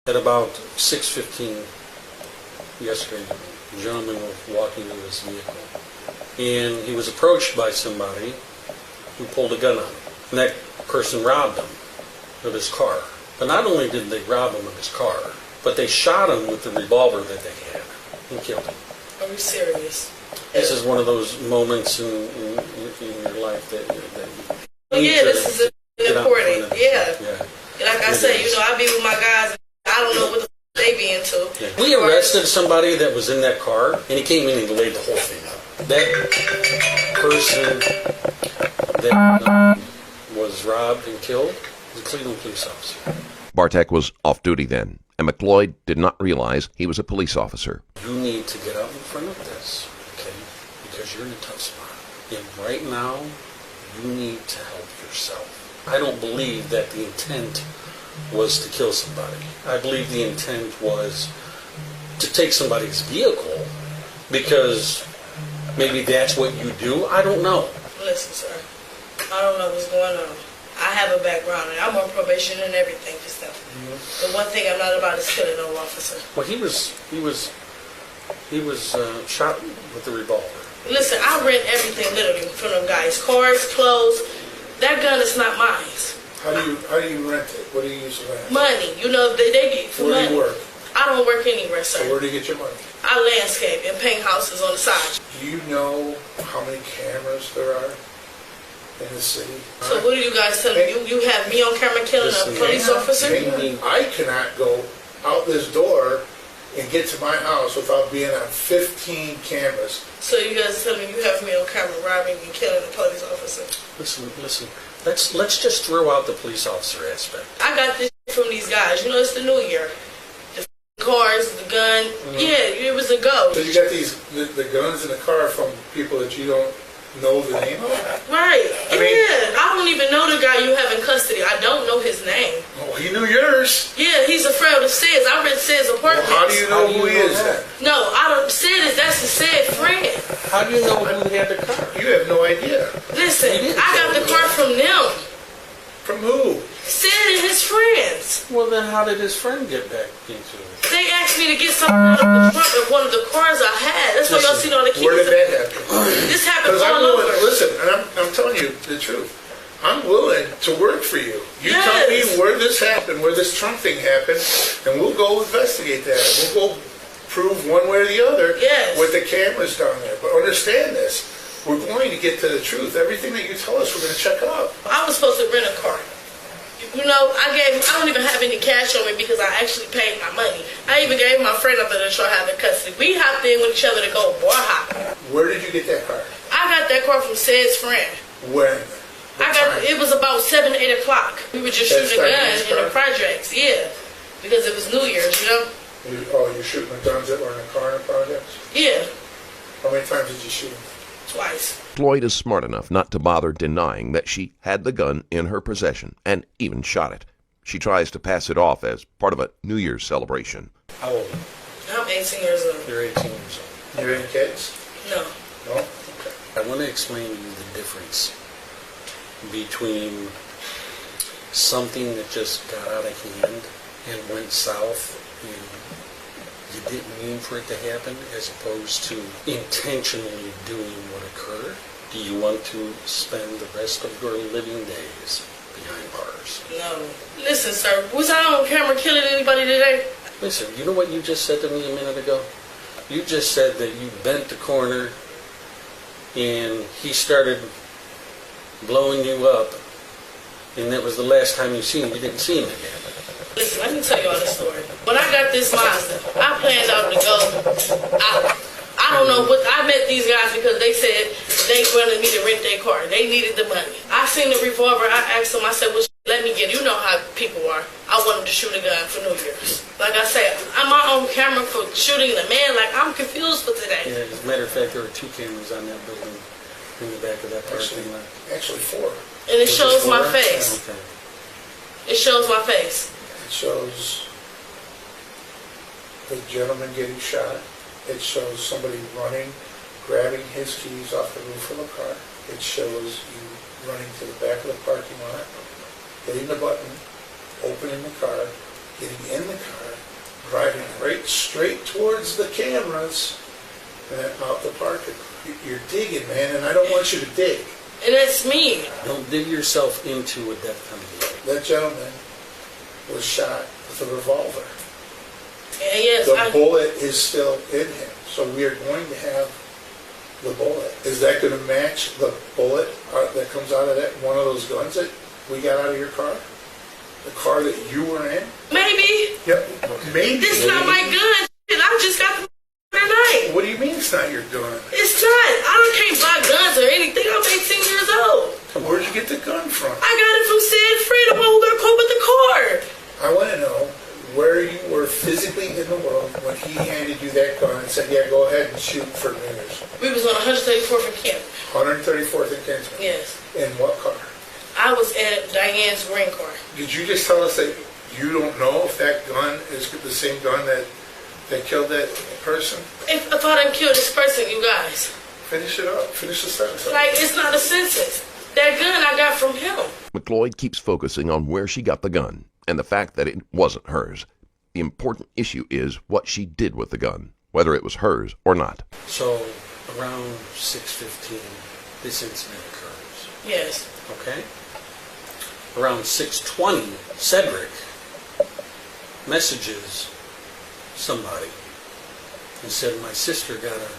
At about 6:15 yesterday, a gentleman was walking to his vehicle, and he was approached by somebody who pulled a gun on him. And that person robbed him of his car. But not only did they rob him of his car, but they shot him with the revolver that they had and killed him. Are you serious? This is one of those moments in your life that this is important. Yeah. Like I said, I be with my guys, and I don't know what the they be into. Yeah. We arrested somebody that was in that car, and he came in and laid the whole thing out. That person that was robbed and killed was a Cleveland police officer. Bartek was off duty then, and McLeod did not realize he was a police officer. You need to get out in front of this, okay? Because you're in a tough spot. And right now, you need to help yourself. I don't believe that the intent was to kill somebody. I believe the intent was to take somebody's vehicle because maybe that's what you do. I don't know. Listen, sir, I don't know what's going on. I have a background, and I'm on probation and everything for stuff. The one thing I'm not about is killing no officer. Well, he was shot with the revolver. Listen, I rent everything literally from them guys. Cars, clothes. That gun is not mine. How do you rent it? What do you use to rent? Money. They get for money. Where do you work? I don't work anywhere, sir. So where do you get your money? I landscape and paint houses on the side. Do you know how many cameras there are in the city? So what are you guys telling me? You have me on camera killing a police officer? I cannot go out this door and get to my house without being on 15 cameras. So you guys are telling me you have me on camera robbing and killing a police officer? Listen. Let's just throw out the police officer aspect. I got this from these guys. It's the new year. The cars, the gun. Yeah, it was a go. So you got the guns in the car from people that you don't know the name of? Right. I don't even know the guy you have in custody. I don't know his name. Oh, he knew yours. Yeah, he's a friend of Sid's. I read Sid's apartment. Well, how do you know who he is then? No, I don't. That's the Sid friend. How do you know who had the car? You have no idea. Listen, I got the car from them. From who? Sid and his friends. Well, then how did his friend get back into it? They asked me to get something out of the trunk of one of the cars I had. That's why y'all seen all the keys. Where did that happen? This happened all over. Listen, and I'm telling you the truth. I'm willing to work for you. You tell me where this happened, where this trunk thing happened, and we'll go investigate that. We'll go prove one way or the other with the cameras down there. But understand this. We're going to get to the truth. Everything that you tell us, we're going to check up. I was supposed to rent a car. I don't even have any cash on me because I actually paid my money. I even gave my friend up in the truck having custody. We hopped in with each other to go boy hopping. Where did you get that car? I got that car from Sid's friend. When? It was about 7 to 8 o'clock. We were just shooting a gun in the projects. Yeah. Because it was New Year's, you're shooting the guns that were in the car in the projects? Yeah. How many times did you shoot them? Twice. Floyd is smart enough not to bother denying that she had the gun in her possession and even shot it. She tries to pass it off as part of a New Year's celebration. How old? I'm 18 years old. You're 18 years old. You have any kids? No. No? Okay. I want to explain to you the difference between something that just got out of hand and went south and you didn't mean for it to happen, as opposed to intentionally doing what occurred. Do you want to spend the rest of your living days behind bars? No. Listen, sir, was I on camera killing anybody today? Listen, you know what you just said to me a minute ago? You just said that you bent the corner and he started blowing you up, and that was the last time you seen him. You didn't see him again. Listen, let me tell you all the story. When I got this Mazda, I planned out to go out. I don't know what, I met these guys because they said they wanted me to rent their car. They needed the money. I seen the revolver. I asked them, I said, well, let me get it. You know how people are. I wanted to shoot a gun for New Year's. Like I said, I'm on camera for shooting a man. Like, I'm confused for today. Yeah, as a matter of fact, there were 2 cameras on that building in the back of that parking lot. Actually 4. And it shows my face. Okay. It shows my face. It shows the gentleman getting shot. It shows somebody running, grabbing his keys off the roof of the car. It shows you running to the back of the parking lot, hitting the button, opening the car, getting in the car, driving right straight towards the cameras and then out the parking. You're digging, man, and I don't want you to dig. And that's me. Don't dig yourself into a death penalty. That gentleman was shot with a revolver. And yes, The bullet is still in him, so we are going to have the bullet. Is that going to match the bullet that comes out of that one of those guns that we got out of your car? The car that you were in? maybe. Yep. Maybe. This is not my gun. I just got the tonight. What do you mean it's not your gun? It's not. Can't buy guns or anything. I'm 18 years old. Where'd you get the gun from? I got it from Sid Freedom, who got caught with the car. I want to know where you were physically in the world when he handed you that gun and said, yeah, go ahead and shoot for New Year's. We was on 134th and Kent. 134th and Kinsman. Yes. In what car? I was at Diane's green car. Did you just tell us that you don't know if that gun is the same gun that killed that person? If I didn't kill this person, you guys. Finish it up. Finish the sentence up. Like, it's not a sentence. That gun I got from him. McLeod keeps focusing on where she got the gun and the fact that it wasn't hers. The important issue is what she did with the gun, whether it was hers or not. So around 6:15, this incident occurs. Yes. Okay? Around 6:20, Cedric messages somebody and said, my sister got a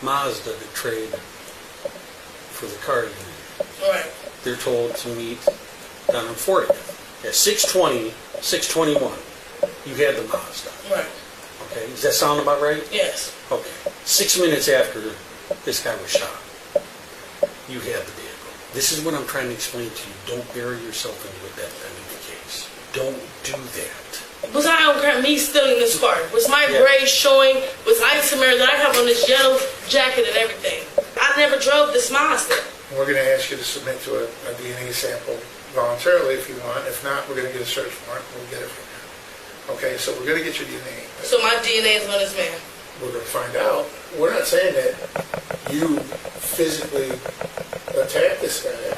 Mazda to trade for the car unit. Right. They're told to meet down on 40th. At 6:20, 6:21, you had the Mazda. Right. Okay, does that sound about right? Yes. Okay. 6 minutes after this guy was shot, you had the vehicle. This is what I'm trying to explain to you. Don't bury yourself into a death penalty case. Don't do that. Was I on camera, me stealing this car? Was my grade showing? Was isomer that I have on this yellow jacket and everything? I never drove this Mazda. We're going to ask you to submit to a DNA sample voluntarily if you want. If not, we're going to get a search warrant and we'll get it from you. Okay, so we're going to get your DNA. So my DNA is on this man. We're going to find out. We're not saying that you physically attacked this guy.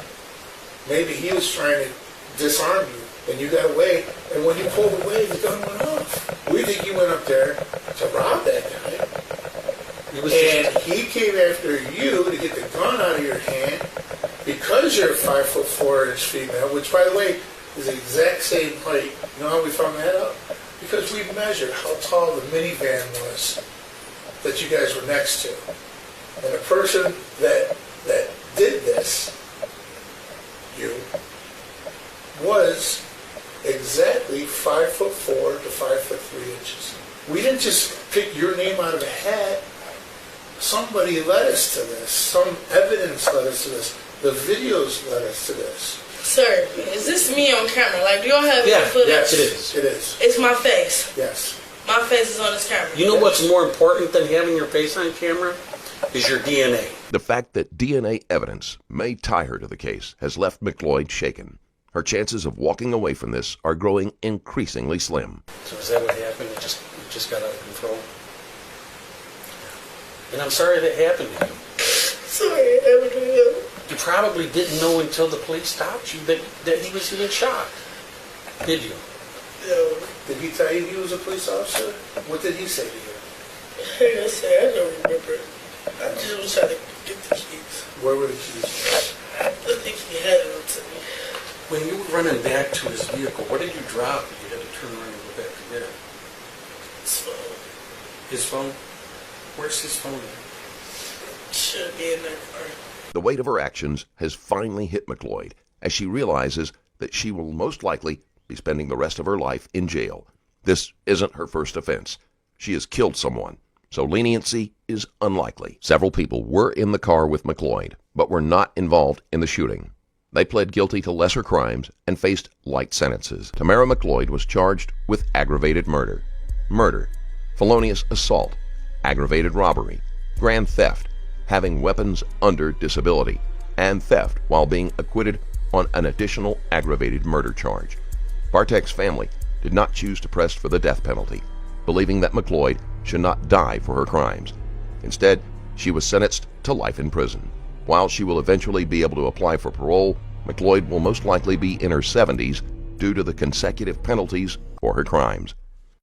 Maybe he was trying to disarm you and you got away, and when you pulled away, the gun went off. We think you went up there to rob that guy, and he came after you to get the gun out of your hand because you're a 5'4" female, which, by the way, is the exact same height. You know how we found that out? Because we measured how tall the minivan was that you guys were next to. And the person that did this, you, was exactly 5'4" to 5'3" inches. We didn't just pick your name out of a hat. Somebody led us to this. Some evidence led us to this. The videos led us to this. Sir, is this me on camera? Like, do y'all have any footage? Yes, it is. It is. It's my face. Yes. My face is on this camera. You know what's more important than having your face on camera? Is your DNA. The fact that DNA evidence may tie her to the case has left McLeod shaken. Her chances of walking away from this are growing increasingly slim. So is that what happened? It just got out of control? And I'm sorry that happened to you. Sorry, it happened to you. You probably didn't know until the police stopped you that he was being shot. Did you? No. Did he tell you he was a police officer? What did he say to you? I don't remember. I just was trying to get the keys. Where were the keys? I think he had it to me. When you were running back to his vehicle, what did you drop that you had to turn around and go back to get it? His phone. His phone? Where's his phone? Should be in that car. The weight of her actions has finally hit McLeod as she realizes that she will most likely be spending the rest of her life in jail. This isn't her first offense. She has killed someone, so leniency is unlikely. Several people were in the car with McLeod, but were not involved in the shooting. They pled guilty to lesser crimes and faced light sentences. Tamara McLeod was charged with aggravated murder, felonious assault, aggravated robbery, grand theft, having weapons under disability, and theft while being acquitted on an additional aggravated murder charge. Bartek's family did not choose to press for the death penalty, believing that McLeod should not die for her crimes. Instead, she was sentenced to life in prison. While she will eventually be able to apply for parole, McLeod will most likely be in her 70s due to the consecutive penalties for her crimes.